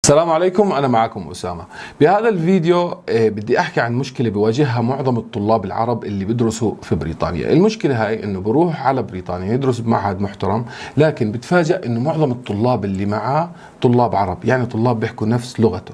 السلام عليكم، أنا معكم أسامة. بهذا الفيديو بدي أحكي عن مشكلة بيواجهها معظم الطلاب العرب اللي بيدرسوا في بريطانيا. المشكلة هاي إنه بروح على بريطانيا يدرس بمعهد محترم، لكن بتفاجأ إنه معظم الطلاب اللي معاه طلاب عرب، يعني طلاب بيحكوا نفس لغته.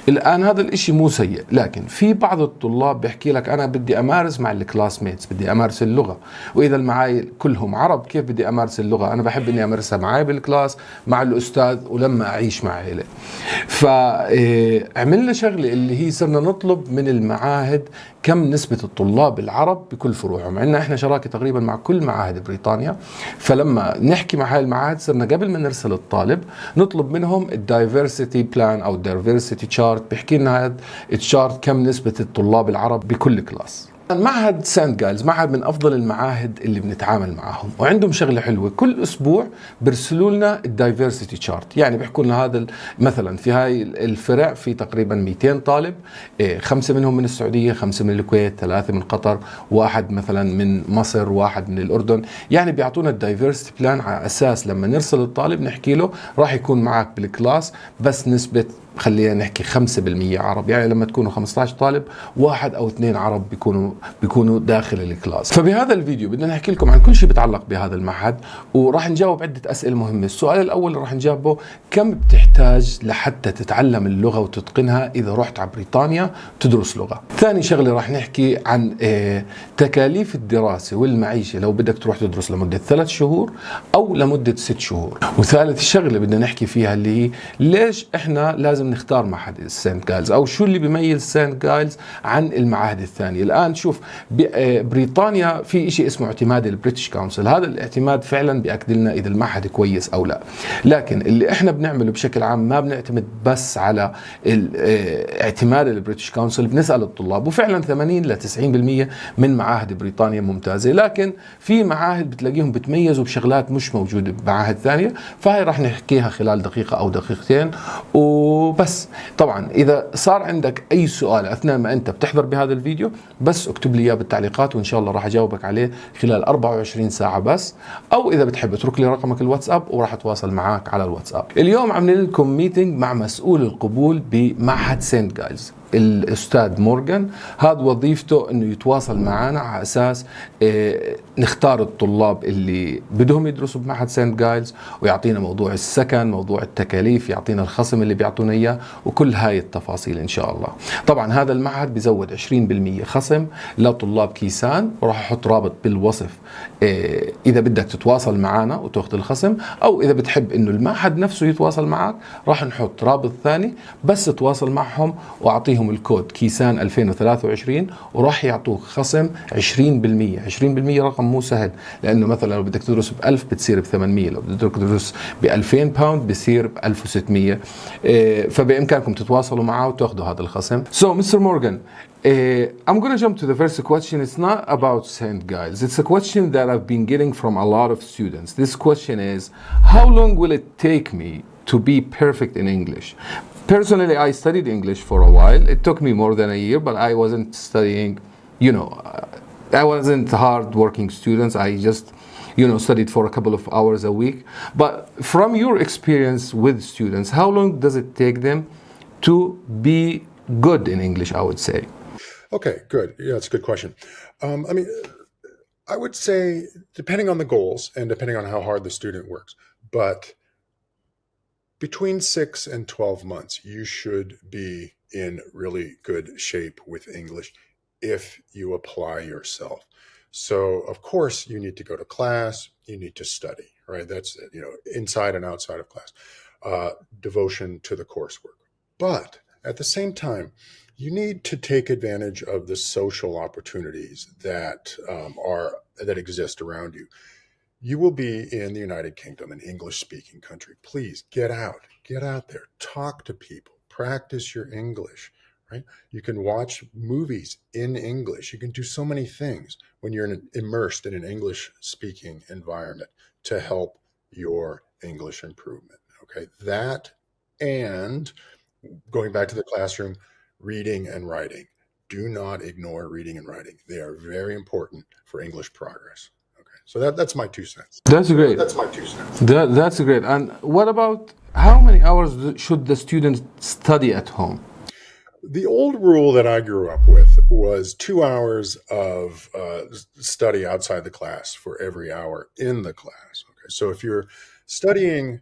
الآن هذا الإشي مو سيء، لكن في بعض الطلاب بيحكي لك أنا بدي أمارس مع الكلاس ميتس، بدي أمارس اللغة، وإذا المعاي كلهم عرب كيف بدي أمارس اللغة؟ أنا بحب إني أمارسها معي بالكلاس مع الأستاذ ولما أعيش مع عائلة. فعملنا شغله اللي هي صرنا نطلب من المعاهد كم نسبة الطلاب العرب بكل فروعهم. عندنا احنا شراكة تقريبا مع كل معاهد بريطانيا، فلما نحكي مع هاي المعاهد صرنا قبل ما نرسل الطالب نطلب منهم الدايفرسيتي بلان او الدايفرسيتي تشارت، بيحكي لنا هذا التشارت كم نسبة الطلاب العرب بكل كلاس. معهد سانت جايلز معهد من افضل المعاهد اللي بنتعامل معهم، وعندهم شغله حلوه، كل اسبوع بيرسلوا لنا الدايفرسيتي تشارت. يعني بيحكوا لنا هذا مثلا في هاي الفرع في تقريبا 200 طالب، 5 منهم من السعوديه، 5 من الكويت، 3 من قطر، واحد مثلا من مصر، واحد من الاردن. يعني بيعطونا الدايفرسيتي بلان على اساس لما نرسل الطالب نحكي له راح يكون معك بالكلاس بس نسبه، خلينا نحكي 5% عرب. يعني لما تكونوا 15 طالب، 1 أو 2 عرب بيكونوا داخل الكلاس. فبهذا الفيديو بدنا نحكي لكم عن كل شيء بيتعلق بهذا المعهد، وراح نجاوب عدة أسئلة مهمة. السؤال الأول اللي راح نجاوبه، كم بتحتاج لحتى تتعلم اللغة وتتقنها إذا رحت على بريطانيا تدرس لغة؟ ثاني شغلة راح نحكي عن تكاليف الدراسة والمعيشة لو بدك تروح تدرس لمدة 3 شهور أو لمدة 6 شهور. وثالث شغلة بدنا نحكي فيها اللي هي ليش إحنا لازم نختار معهد سانت جايلز، او شو اللي بيميز سانت جايلز عن المعاهد الثانيه. الان شوف، بريطانيا في شيء اسمه اعتماد البريتش كونسل، هذا الاعتماد فعلا بياكد لنا اذا المعهد كويس او لا. لكن اللي احنا بنعمله بشكل عام ما بنعتمد بس على اعتماد البريتش كونسل، بنسال الطلاب، وفعلا 80 ل 90% من معاهد بريطانيا ممتازه، لكن في معاهد بتلاقيهم بتميزوا بشغلات مش موجوده بمعاهد ثانيه، فهي راح نحكيها خلال دقيقه او دقيقتين وبس. طبعا اذا صار عندك اي سؤال اثناء ما انت بتحضر بهذا الفيديو بس اكتب لي اياه بالتعليقات، وان شاء الله راح اجاوبك عليه خلال 24 ساعه بس، او اذا بتحب اترك لي رقمك الواتساب وراح اتواصل معك على الواتساب. اليوم عاملين لكم ميتنج مع مسؤول القبول بمعهد سانت جايلز، الاستاذ مورغان. هذا وظيفته انه يتواصل معنا على اساس نختار الطلاب اللي بدهم يدرسوا بمعهد سانت جايلز، ويعطينا موضوع السكن، موضوع التكاليف، يعطينا الخصم اللي بيعطونا اياه، وكل هاي التفاصيل ان شاء الله. طبعا هذا المعهد بيزود 20% خصم لطلاب كيسان، وراح احط رابط بالوصف اذا بدك تتواصل معنا وتاخذ الخصم، او اذا بتحب انه المعهد نفسه يتواصل معك راح نحط رابط ثاني، بس تواصل معهم واعطيهم الكود كيسان 2023 وراح يعطوك خصم 20%. 20% رقم مو سهل، لانه مثلا لو بدك تدرس ب 1000 بتصير ب 800، لو بدك تدرس ب 2000 باوند بصير ب 1600. فبامكانكم تتواصلوا معه وتاخذوا هذا الخصم. So Mr. Morgan, I'm going to jump to the first question. It's not about St Giles. It's a question that I've been getting from a lot of students. This question is, how long will it take me to be perfect in English? Personally, I studied English for a while. It took me more than a year, but I wasn't studying, I wasn't hard-working students. I just, studied for a couple of hours a week. But from your experience with students, how long does it take them to be good in English, I would say? Okay, good. Yeah, that's a good question. I would say depending on the goals and depending on how hard the student works, but between 6 and 12 months, you should be in really good shape with English if you apply yourself. So, of course, you need to go to class, you need to study, right? That's, inside and outside of class, devotion to the coursework. But at the same time, you need to take advantage of the social opportunities that that exist around you. You will be in the United Kingdom, an English-speaking country. Please get out there, talk to people, practice your English, right? You can watch movies in English. You can do so many things when you're immersed in an English-speaking environment to help your English improvement, okay? That, and going back to the classroom, reading and writing. Do not ignore reading and writing. They are very important for English progress. So that's my 2 cents. That's great. That's my 2 cents. That's great. And what about how many hours should the student study at home? The old rule that I grew up with was 2 hours of study outside the class for every hour in the class. Okay, so if you're studying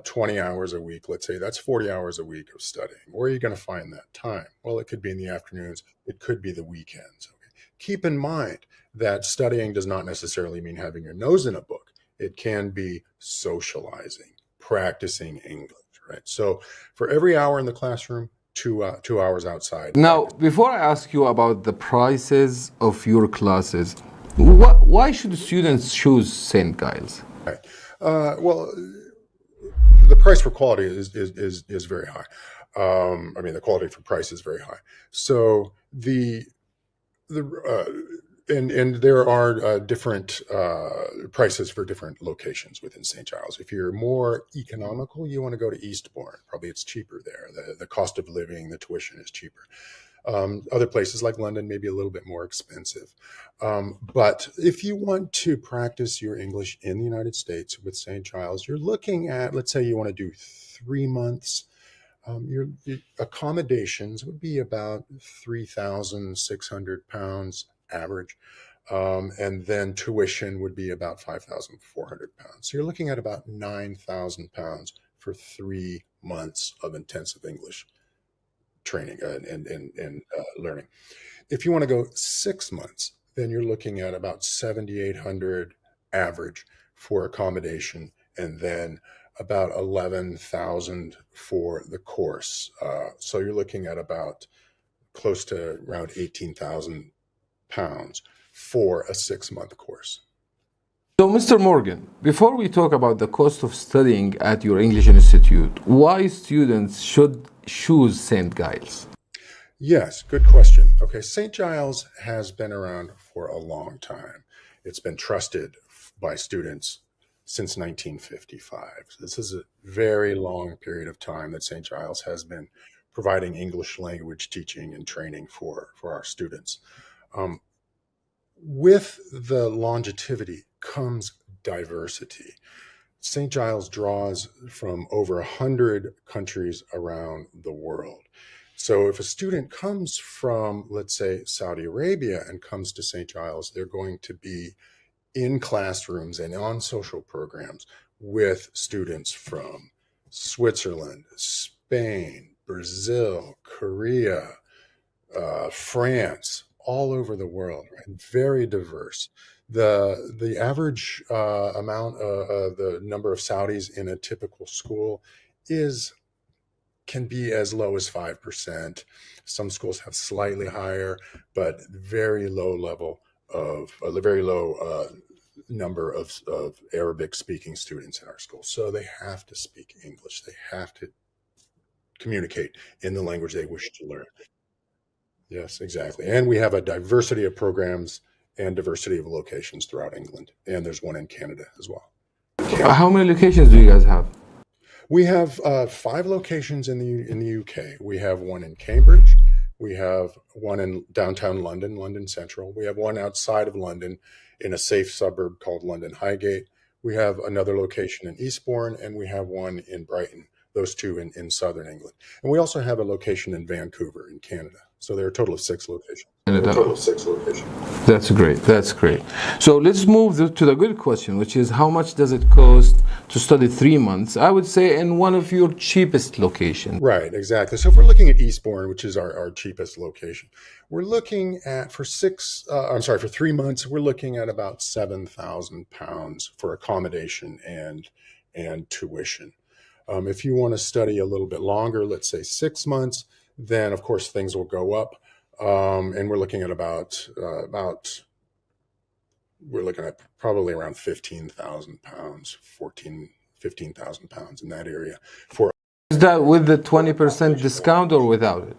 20 hours a week, let's say that's 40 hours a week of studying. Where are you going to find that time? Well, it could be in the afternoons. It could be the weekends. Okay. Keep in mind that studying does not necessarily mean having your nose in a book. It can be socializing, practicing English, right? So for every hour in the classroom, 2 hours outside. Now, before I ask you about the prices of your classes, why should students choose St Giles? Right. Well, the price for quality is very high. I mean, the quality for price is very high. So and there are different prices for different locations within St Giles. If you're more economical, you want to go to Eastbourne. Probably it's cheaper there. The cost of living, the tuition is cheaper. Other places like London may be a little bit more expensive. But if you want to practice your English in the United States with St Giles, you're looking at, let's say you want to do 3 months. Your accommodations would be about £3,600 average. And then tuition would be about £5,400. So you're looking at about £9,000 for 3 months of intensive English training and learning. If you want to go 6 months, then you're looking at about $7,800 average for accommodation, and then about $11,000 for the course. So you're looking at about close to around £18,000 for a 6-month course. So, Mr. Morgan, before we talk about the cost of studying at your English Institute, why students should choose St. Giles? Yes, good question. Okay, St. Giles has been around for a long time. It's been trusted by students since 1955. So this is a very long period of time that St. Giles has been providing English language teaching and training for our students. With the longevity comes diversity. St. Giles draws from over 100 countries around the world. So if a student comes from, let's say, Saudi Arabia and comes to St. Giles, they're going to be in classrooms and on social programs with students from Switzerland, Spain, Brazil, Korea, France, all over the world, right? Very diverse. The average amount the number of Saudis in a typical school can be as low as 5%. Some schools have slightly higher, but very low level of a very low number of Arabic speaking students in our school. So they have to speak English. They have to communicate in the language they wish to learn. Yes, exactly. And we have a diversity of programs and diversity of locations throughout England. And there's one in Canada as well. How many locations do you guys have? We have 5 locations in the UK. We have one in Cambridge. We have one in downtown London, London Central. We have one outside of London in a safe suburb called London Highgate. We have another location in Eastbourne, and we have one in Brighton, those 2 in southern England. And we also have a location in Vancouver in Canada. So there are a total of 6 locations. That's great. That's great. So let's move to the good question, which is how much does it cost to study 3 months? I would say in one of your cheapest locations. Right, exactly. So if we're looking at Eastbourne, which is our cheapest location, we're looking at for 3 months, we're looking at about £7,000 for accommodation and tuition. If you want to study a little bit longer, let's say 6 months, then of course things will go up, and we're looking at probably around £15,000, £15,000 in that area. Is that with the 20% discount or without it?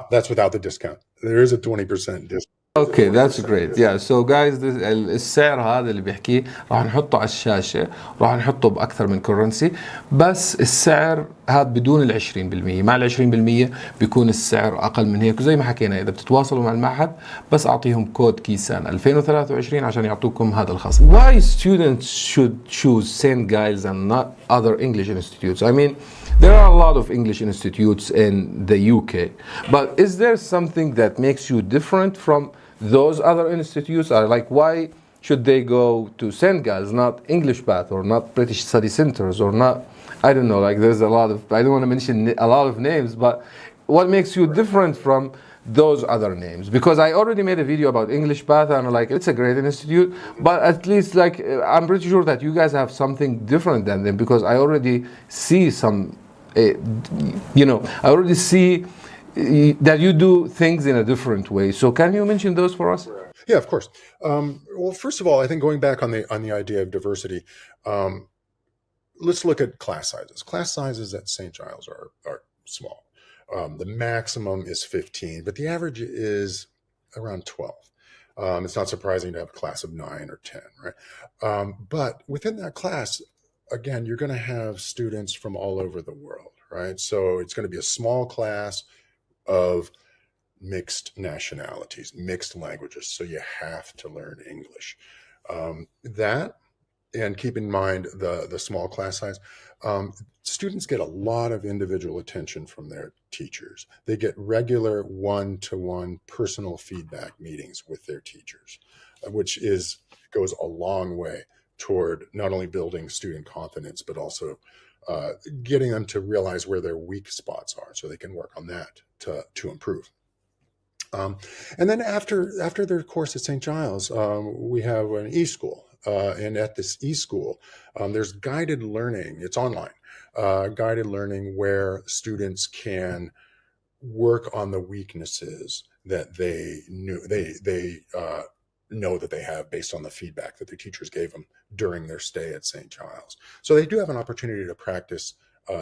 That's without the discount. There is a 20% discount. Okay, that's great. Yeah, so guys, السعر هذا اللي بيحكيه راح نحطه على الشاشة، راح نحطه بأكثر من كورنسي، بس السعر هذا بدون ال 20%، مع ال 20% بيكون السعر أقل من هيك. وزي ما حكينا إذا بتتواصلوا مع المعهد بس أعطيهم كود كيسان 2023 عشان يعطوكم هذا الخصم. Why students should choose St Giles and not other English institutes? I mean, there are a lot of English institutes in the UK, but is there something that makes you different from those other institutes? Are like, why should they go to St Giles, not English Path, or not British Study Centers, or not, I don't know, like there's a lot of, I don't want to mention a lot of names, but what makes you different from those other names? Because I already made a video about English Path and like it's a great institute, but at least like I'm pretty sure that you guys have something different than them, because I already see some, I already see that you do things in a different way. So can you mention those for us? Yeah, of course. Well, first of all, I think going back on the idea of diversity, let's look at class sizes. Class sizes at St. Giles are small. The maximum is 15, but the average is around 12. It's not surprising to have a class of 9 or 10, right? But within that class, again, you're going to have students from all over the world, right? So it's going to be a small class of mixed nationalities, mixed languages. So you have to learn English. That, and keep in mind the small class size, students get a lot of individual attention from their teachers. They get regular one-to-one personal feedback meetings with their teachers, which goes a long way toward not only building student confidence, but also getting them to realize where their weak spots are so they can work on that to improve. And then after their course at St. Giles, we have an e-school. And at this e-school, there's guided learning. It's online, guided learning where students can work on the weaknesses that they know that they have based on the feedback that their teachers gave them during their stay at St. Giles. So they do have an opportunity to practice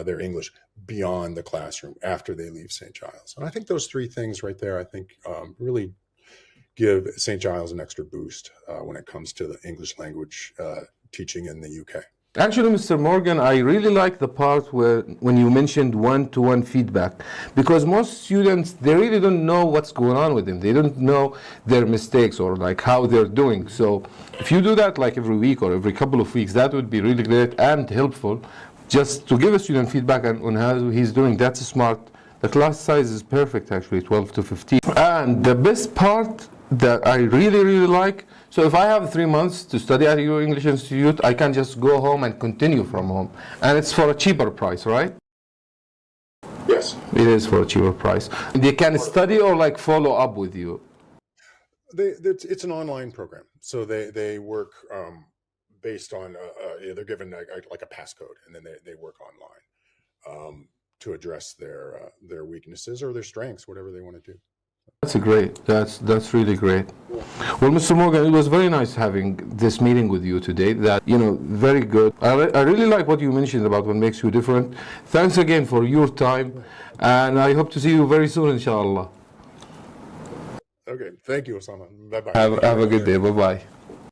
their English beyond the classroom after they leave St. Giles. And I think those three things right there, I think really give St. Giles an extra boost when it comes to the English language teaching in the UK. Actually, Mr. Morgan, I really like the part when you mentioned one-to-one feedback, because most students, they really don't know what's going on with them. They don't know their mistakes or like how they're doing. So if you do that like every week or every couple of weeks, that would be really great and helpful. Just to give a student feedback on how he's doing, that's smart. The class size is perfect, actually, 12 to 15. And the best part that I really, really like, so if I have 3 months to study at your English Institute, I can just go home and continue from home. And it's for a cheaper price, right? Yes. It is for a cheaper price. They can study or like follow up with you? It's an online program. So they work based on, they're given like a passcode, and then they work online to address their weaknesses or their strengths, whatever they want to do. That's really great. Well, Mr. Morgan, it was very nice having this meeting with you today. That, very good. I really like what you mentioned about what makes you different. Thanks again for your time, and I hope to see you very soon, inshallah. Okay, thank you, Osama. Bye-bye. Have a good day. Bye-bye.